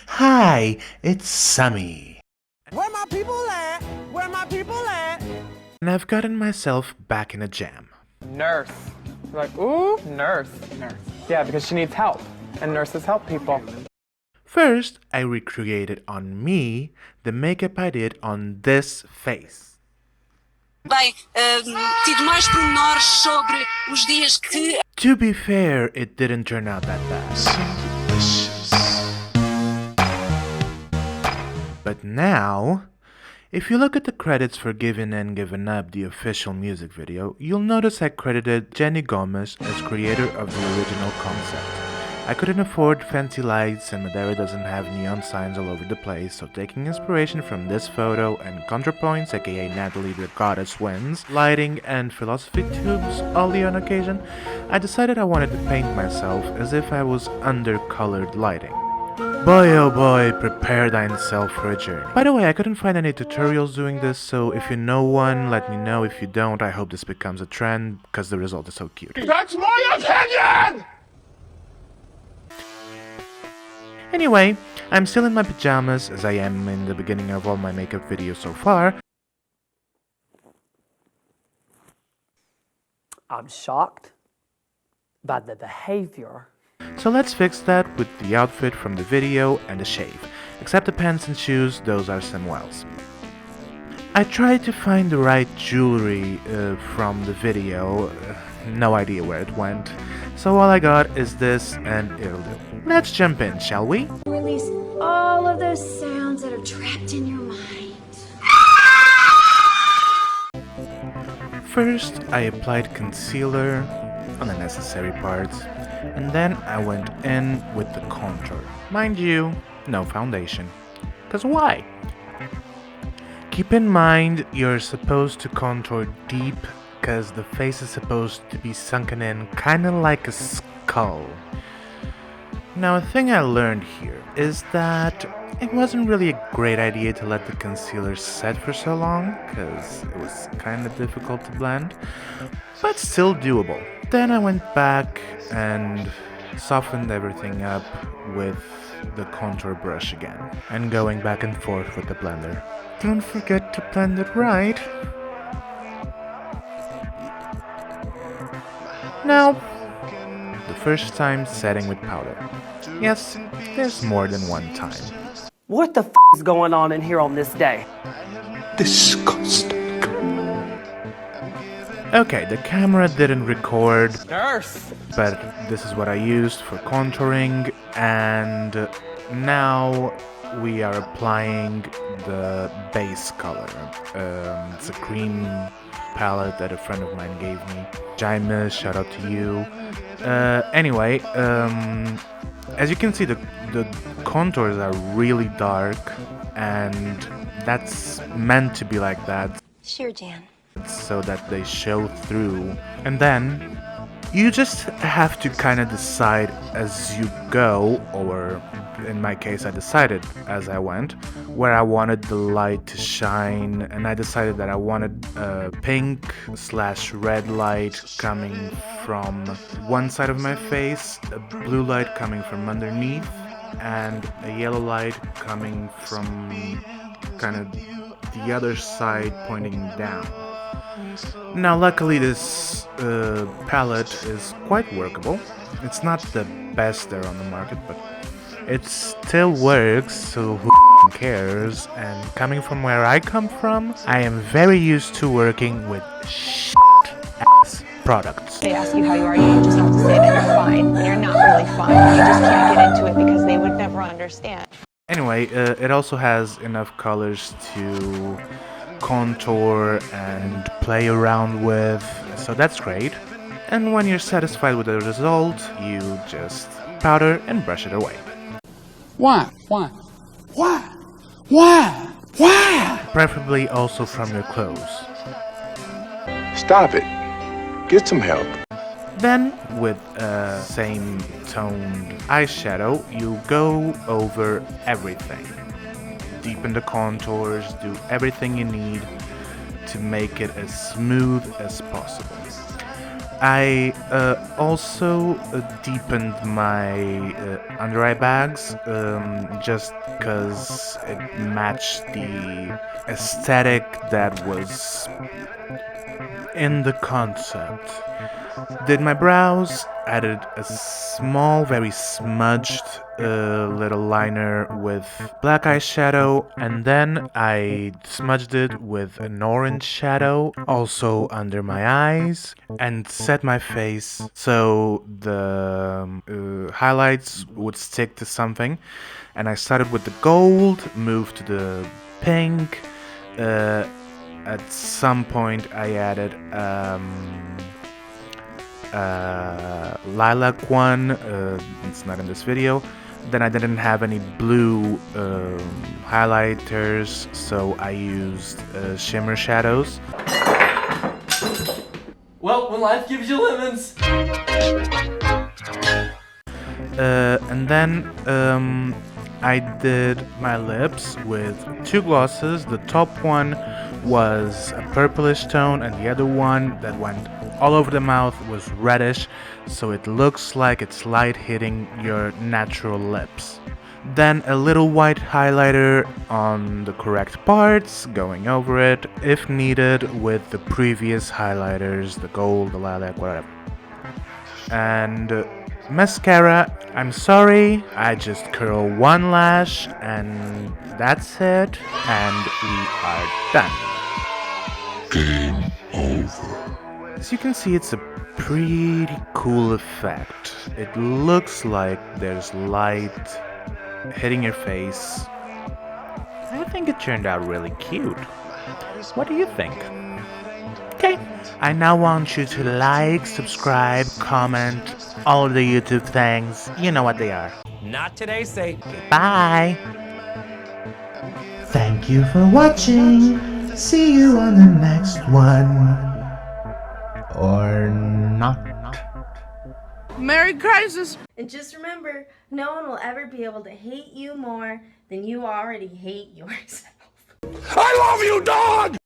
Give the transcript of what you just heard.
Hi, it's Sammy. Where my people at? Where my people at? And I've gotten myself back in a jam. Nurse. You're like, ooh, nurse. Nurse. Yeah, because she needs help. And nurses help people. First, I recreated on me the makeup I did on this face. Bem, tive mais pormenores sobre os dias que... To be fair, it didn't turn out that bad. But now, if you look at the credits for Given and Given Up, the official music video, you'll notice I credited Jenny Gomez as creator of the original concept. I couldn't afford fancy lights and Madeira doesn't have neon signs all over the place, so taking inspiration from this photo and ContraPoints, aka Natalie the Goddess Wins, lighting and philosophy tubes only on occasion, I decided I wanted to paint myself as if I was under colored lighting. Boy oh boy, prepare thyself for a journey. By the way, I couldn't find any tutorials doing this, so if you know one, let me know. If you don't, I hope this becomes a trend, because the result is so cute. That's my opinion! Anyway, I'm still in my pajamas, as I am in the beginning of all my makeup videos so far. I'm shocked by the behavior. So let's fix that with the outfit from the video and the shave. Except the pants and shoes, those are Samuel's. I tried to find the right jewelry from the video, no idea where it went. So all I got is this and it'll do. Let's jump in, shall we? Release all of those sounds that are trapped in your mind. First, I applied concealer on the necessary parts, and then I went in with the contour. Mind you, no foundation. 'Cause why? Keep in mind you're supposed to contour deep, because the face is supposed to be sunken in kinda like a skull. Now, a thing I learned here is that it wasn't really a great idea to let the concealer set for so long, because it was kinda difficult to blend, but still doable. Then I went back and softened everything up with the contour brush again, and going back and forth with the blender. Don't forget to blend it right. Now, the first time setting with powder. Yes, there's more than one time. What the f is going on in here on this day? Disgusting. Okay, the camera didn't record, Nurse. but this is what I used for contouring, and now we are applying the base color. It's a cream palette that a friend of mine gave me. Jaime, shout out to you. Anyway, as you can see, the contours are really dark, and that's meant to be like that. Sure, Jan. So that they show through, and then you just have to kind of decide as you go, or in my case I decided as I went, where I wanted the light to shine, and I decided that I wanted a pink/red light coming from one side of my face, a blue light coming from underneath, and a yellow light coming from kind of the other side pointing down. Now luckily this palette is quite workable. It's not the best there on the market, but it still works, so who cares? And coming from where I come from, I am very used to working with shit-ass products. They ask you how you are, you just have to say that you're fine. You're not really fine. You just can't get into it because they would never understand. Anyway, it also has enough colors to contour and play around with, so that's great. And when you're satisfied with the result, you just powder and brush it away. Why? Why? Why? Why? Why? Preferably also from your clothes. Stop it. Get some help. Then, with a same toned eyeshadow, you go over everything. Deepen the contours, do everything you need to make it as smooth as possible. I also deepened my under eye bags just because it matched the aesthetic that was in the concept. Did my brows, added a small, very smudged little liner with black eyeshadow, and then I smudged it with an orange shadow, also under my eyes, and set my face so the highlights would stick to something. And I started with the gold, moved to the pink. At some point I added lilac one, it's not in this video. Then I didn't have any blue highlighters, so I used shimmer shadows. Well, when life gives you lemons. And then I did my lips with two glosses. The top one was a purplish tone, and the other one that went all over the mouth was reddish, so it looks like it's light hitting your natural lips. Then a little white highlighter on the correct parts, going over it if needed with the previous highlighters, the gold, the lilac, whatever. And mascara, I'm sorry, I just curl one lash and that's it, and we are done. Game over. As you can see, it's a pretty cool effect. It looks like there's light hitting your face. I think it turned out really cute. What do you think? Okay, I now want you to like, subscribe, comment, all of the YouTube things. You know what they are. Not today, Satan. Bye! Thank you for watching. See you on the next one. Or not. Merry Crisis. And just remember, no one will ever be able to hate you more than you already hate yourself. I love you, dog!